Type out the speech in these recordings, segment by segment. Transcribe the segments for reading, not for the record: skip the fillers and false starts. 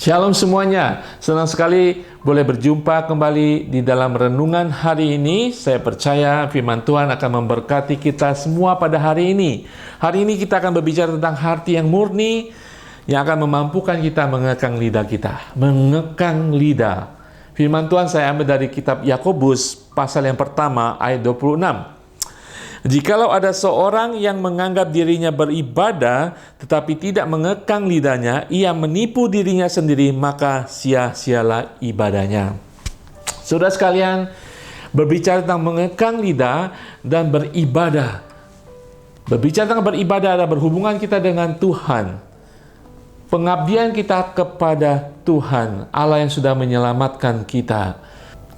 Shalom semuanya, senang sekali boleh berjumpa kembali di dalam renungan hari ini. Saya percaya firman Tuhan akan memberkati kita semua pada hari ini. Hari ini kita akan berbicara tentang hati yang murni, yang akan memampukan kita mengekang lidah kita. Mengekang lidah. Firman Tuhan saya ambil dari kitab Yakobus, pasal yang pertama, ayat 26. Jikalau ada seorang yang menganggap dirinya beribadah, tetapi tidak mengekang lidahnya, ia menipu dirinya sendiri, maka sia-sialah ibadahnya. Saudara sekalian, berbicara tentang mengekang lidah dan beribadah. Berbicara tentang beribadah adalah berhubungan kita dengan Tuhan. Pengabdian kita kepada Tuhan, Allah yang sudah menyelamatkan kita.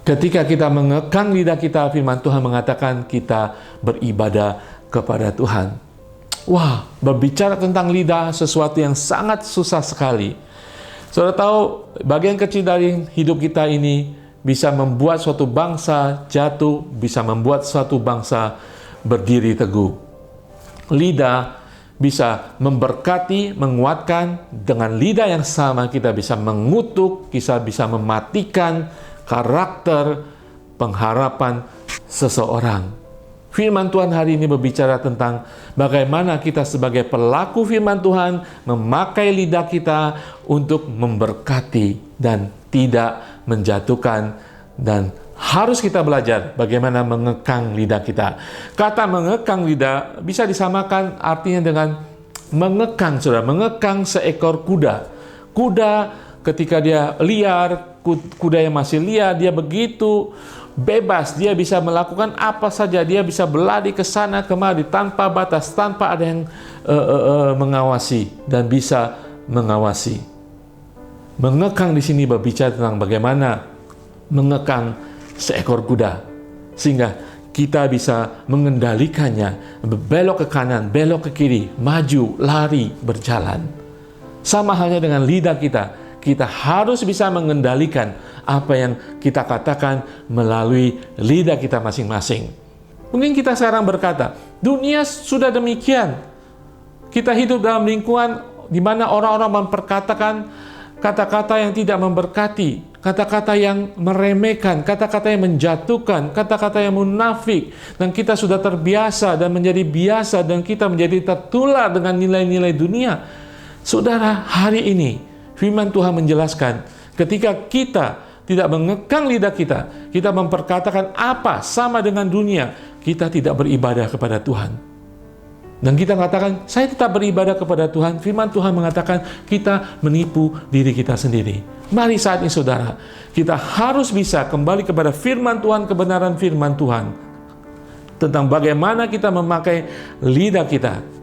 Ketika kita mengekang lidah kita, firman Tuhan mengatakan kita beribadah kepada Tuhan. Wah, berbicara tentang lidah sesuatu yang sangat susah sekali. Saudara tahu, bagian kecil dari hidup kita ini bisa membuat suatu bangsa jatuh, bisa membuat suatu bangsa berdiri teguh. Lidah bisa memberkati, menguatkan. Dengan lidah yang sama kita bisa mengutuk, kita bisa mematikan karakter, pengharapan seseorang. Firman Tuhan hari ini berbicara tentang bagaimana kita sebagai pelaku firman Tuhan memakai lidah kita untuk memberkati dan tidak menjatuhkan, dan harus kita belajar bagaimana mengekang lidah kita. Kata mengekang lidah bisa disamakan artinya dengan mengekang, saudara, mengekang seekor kuda. Kuda ketika dia liar, kuda yang masih liar, dia begitu bebas, dia bisa melakukan apa saja, dia bisa berlari ke sana kemari tanpa batas, tanpa ada yang mengawasi dan bisa mengawasi. Mengekang di sini berbicara tentang bagaimana mengekang seekor kuda sehingga kita bisa mengendalikannya, belok ke kanan, belok ke kiri, maju, lari, berjalan. Sama halnya dengan lidah kita. Kita harus bisa mengendalikan apa yang kita katakan melalui lidah kita masing-masing. Mungkin kita sekarang berkata, dunia sudah demikian. Kita hidup dalam lingkungan di mana orang-orang memperkatakan kata-kata yang tidak memberkati, kata-kata yang meremehkan, kata-kata yang menjatuhkan, kata-kata yang munafik. Dan kita sudah terbiasa dan menjadi biasa, dan kita menjadi tertular dengan nilai-nilai dunia. Saudara, hari ini firman Tuhan menjelaskan, ketika kita tidak mengekang lidah kita, kita memperkatakan apa sama dengan dunia, kita tidak beribadah kepada Tuhan. Dan kita mengatakan, saya tetap beribadah kepada Tuhan. Firman Tuhan mengatakan, kita menipu diri kita sendiri. Mari saat ini saudara, kita harus bisa kembali kepada firman Tuhan, kebenaran firman Tuhan, tentang bagaimana kita memakai lidah kita.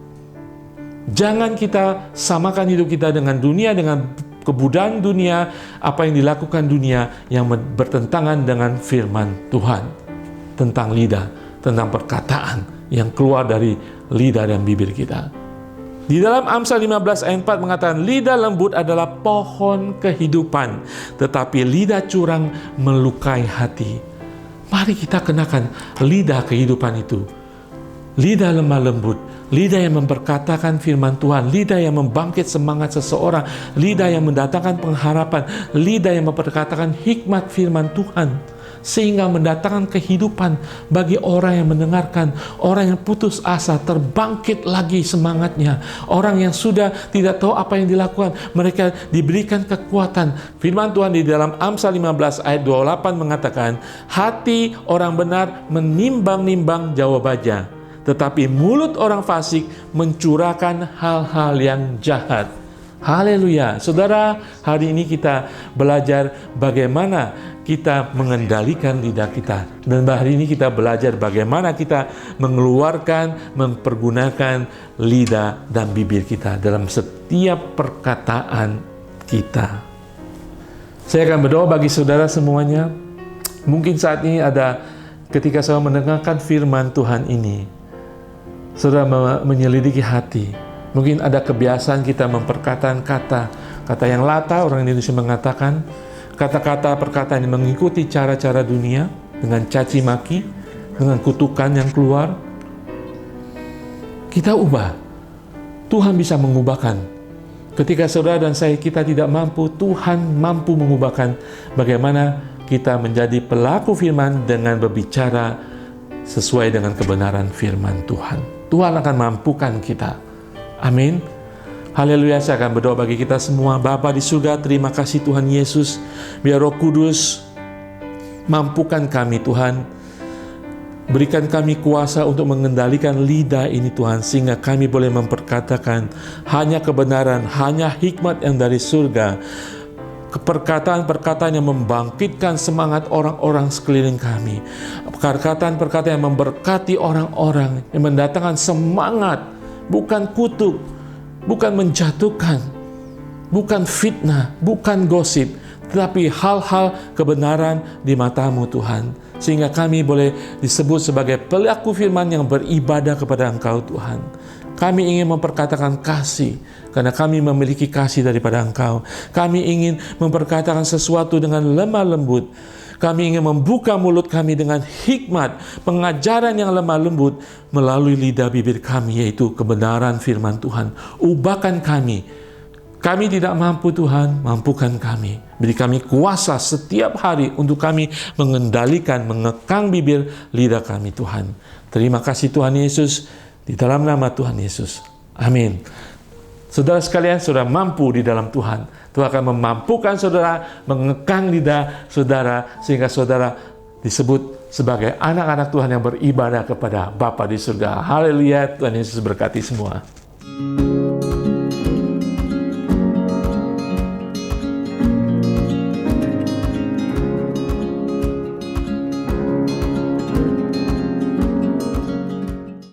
Jangan kita samakan hidup kita dengan dunia, dengan kebudayaan dunia, apa yang dilakukan dunia yang bertentangan dengan firman Tuhan tentang lidah, tentang perkataan yang keluar dari lidah dan bibir kita. Di dalam Amsal 15 ayat 4 mengatakan, lidah lembut adalah pohon kehidupan, tetapi lidah curang melukai hati. Mari kita kenakan lidah kehidupan itu. Lidah lemah lembut, lidah yang memperkatakan firman Tuhan, lidah yang membangkit semangat seseorang, lidah yang mendatangkan pengharapan, lidah yang memperkatakan hikmat firman Tuhan, sehingga mendatangkan kehidupan bagi orang yang mendengarkan. Orang yang putus asa terbangkit lagi semangatnya. Orang yang sudah tidak tahu apa yang dilakukan, mereka diberikan kekuatan. Firman Tuhan di dalam Amsal 15 ayat 28 mengatakan, hati orang benar menimbang-nimbang jawabannya, tetapi mulut orang fasik mencurahkan hal-hal yang jahat. Haleluya. Saudara, hari ini kita belajar bagaimana kita mengendalikan lidah kita. Dan hari ini kita belajar bagaimana kita mengeluarkan, mempergunakan lidah dan bibir kita dalam setiap perkataan kita. Saya akan berdoa bagi saudara semuanya. Mungkin saat ini ada ketika saya mendengarkan firman Tuhan ini, saudara menyelidiki hati. Mungkin ada kebiasaan kita memperkatakan kata yang latah, orang Indonesia mengatakan, kata-kata perkataan yang mengikuti cara-cara dunia, dengan caci maki, dengan kutukan yang keluar. Kita ubah. Tuhan bisa mengubahkan. Ketika saudara dan saya kita tidak mampu, Tuhan mampu mengubahkan bagaimana kita menjadi pelaku firman dengan berbicara sesuai dengan kebenaran firman Tuhan. Tuhan akan mampukan kita. Amin. Haleluya. Saya akan berdoa bagi kita semua. Bapa di surga, terima kasih Tuhan Yesus. Biar Roh Kudus mampukan kami Tuhan. Berikan kami kuasa untuk mengendalikan lidah ini Tuhan, sehingga kami boleh memperkatakan hanya kebenaran, hanya hikmat yang dari surga. Perkataan-perkataan yang membangkitkan semangat orang-orang sekeliling kami. Perkataan-perkataan yang memberkati orang-orang, yang mendatangkan semangat, bukan kutuk, bukan menjatuhkan, bukan fitnah, bukan gosip, tetapi hal-hal kebenaran di matamu Tuhan. Sehingga kami boleh disebut sebagai pelaku firman yang beribadah kepada Engkau Tuhan. Kami ingin memperkatakan kasih, karena kami memiliki kasih daripada Engkau. Kami ingin memperkatakan sesuatu dengan lemah lembut. Kami ingin membuka mulut kami dengan hikmat, pengajaran yang lemah lembut melalui lidah bibir kami, yaitu kebenaran firman Tuhan. Ubahkan kami. Kami tidak mampu Tuhan, mampukan kami. Beri kami kuasa setiap hari untuk kami mengendalikan, mengekang bibir lidah kami Tuhan. Terima kasih Tuhan Yesus, di dalam nama Tuhan Yesus. Amin. Saudara sekalian, saudara mampu di dalam Tuhan. Tuhan akan memampukan saudara, mengekang lidah saudara, sehingga saudara disebut sebagai anak-anak Tuhan yang beribadah kepada Bapa di surga. Haleluya, Tuhan Yesus berkati semua.